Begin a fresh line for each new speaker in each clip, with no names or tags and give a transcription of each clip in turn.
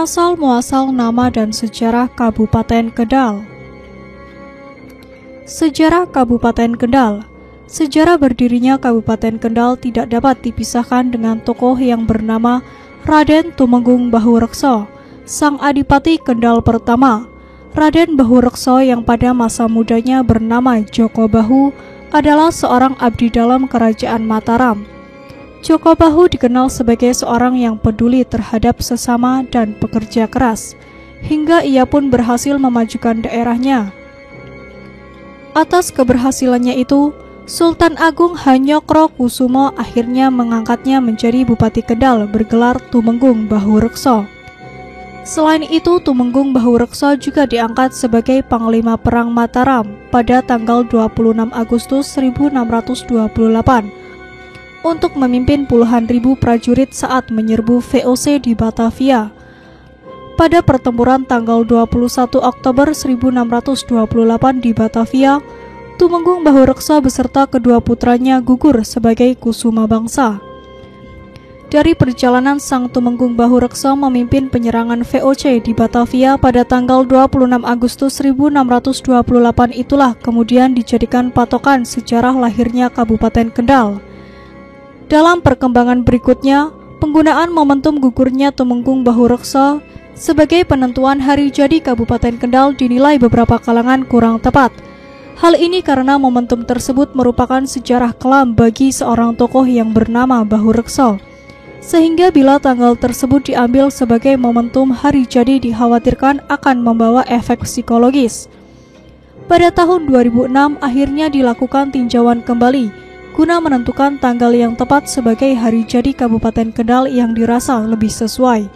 Asal-muasal nama dan sejarah Kabupaten Kendal. Sejarah Kabupaten Kendal. Sejarah berdirinya Kabupaten Kendal tidak dapat dipisahkan dengan tokoh yang bernama Raden Tumenggung Bahurekso, sang Adipati Kendal pertama. Raden Bahurekso yang pada masa mudanya bernama Joko Bahu adalah seorang abdi dalam Kerajaan Mataram. Joko Bahu dikenal sebagai seorang yang peduli terhadap sesama dan pekerja keras, hingga ia pun berhasil memajukan daerahnya. Atas keberhasilannya itu, Sultan Agung Hanyokro Kusumo akhirnya mengangkatnya menjadi Bupati Kendal bergelar Tumenggung Bahurekso. Selain itu, Tumenggung Bahurekso juga diangkat sebagai Panglima Perang Mataram pada tanggal 26 Agustus 1628 untuk memimpin puluhan ribu prajurit saat menyerbu VOC di Batavia. Pada pertempuran tanggal 21 Oktober 1628 di Batavia, Tumenggung Bahurekso beserta kedua putranya gugur sebagai kusuma bangsa. Dari perjalanan sang Tumenggung Bahurekso memimpin penyerangan VOC di Batavia pada tanggal 26 Agustus 1628 itulah kemudian dijadikan patokan sejarah lahirnya Kabupaten Kendal. Dalam perkembangan berikutnya, penggunaan momentum gugurnya Tumenggung Bahurekso sebagai penentuan hari jadi Kabupaten Kendal dinilai beberapa kalangan kurang tepat. Hal ini karena momentum tersebut merupakan sejarah kelam bagi seorang tokoh yang bernama Bahurekso, sehingga bila tanggal tersebut diambil sebagai momentum hari jadi dikhawatirkan akan membawa efek psikologis. Pada tahun 2006 akhirnya dilakukan tinjauan kembali guna menentukan tanggal yang tepat sebagai hari jadi Kabupaten Kendal yang dirasa lebih sesuai.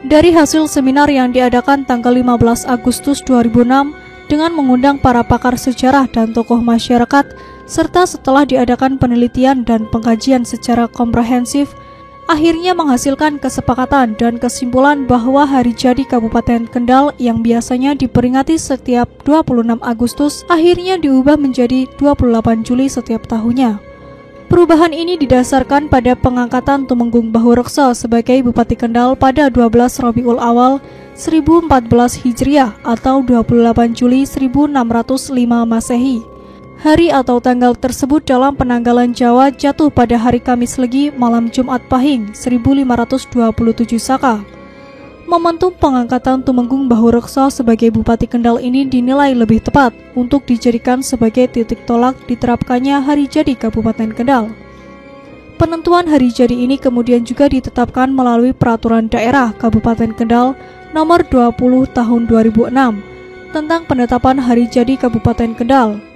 Dari hasil seminar yang diadakan tanggal 15 Agustus 2006 dengan mengundang para pakar sejarah dan tokoh masyarakat, serta setelah diadakan penelitian dan pengkajian secara komprehensif, akhirnya menghasilkan kesepakatan dan kesimpulan bahwa hari jadi Kabupaten Kendal yang biasanya diperingati setiap 26 Agustus akhirnya diubah menjadi 28 Juli setiap tahunnya. Perubahan ini didasarkan pada pengangkatan Tumenggung Bahurekso sebagai Bupati Kendal pada 12 Rabiul Awal 1014 Hijriah atau 28 Juli 1605 Masehi. Hari atau tanggal tersebut dalam penanggalan Jawa jatuh pada hari Kamis Legi malam Jumat Pahing 1527 Saka. Momentum pengangkatan Tumenggung Bahurekso sebagai Bupati Kendal ini dinilai lebih tepat untuk dijadikan sebagai titik tolak diterapkannya hari jadi Kabupaten Kendal. Penentuan hari jadi ini kemudian juga ditetapkan melalui Peraturan Daerah Kabupaten Kendal Nomor 20 Tahun 2006 tentang penetapan hari jadi Kabupaten Kendal.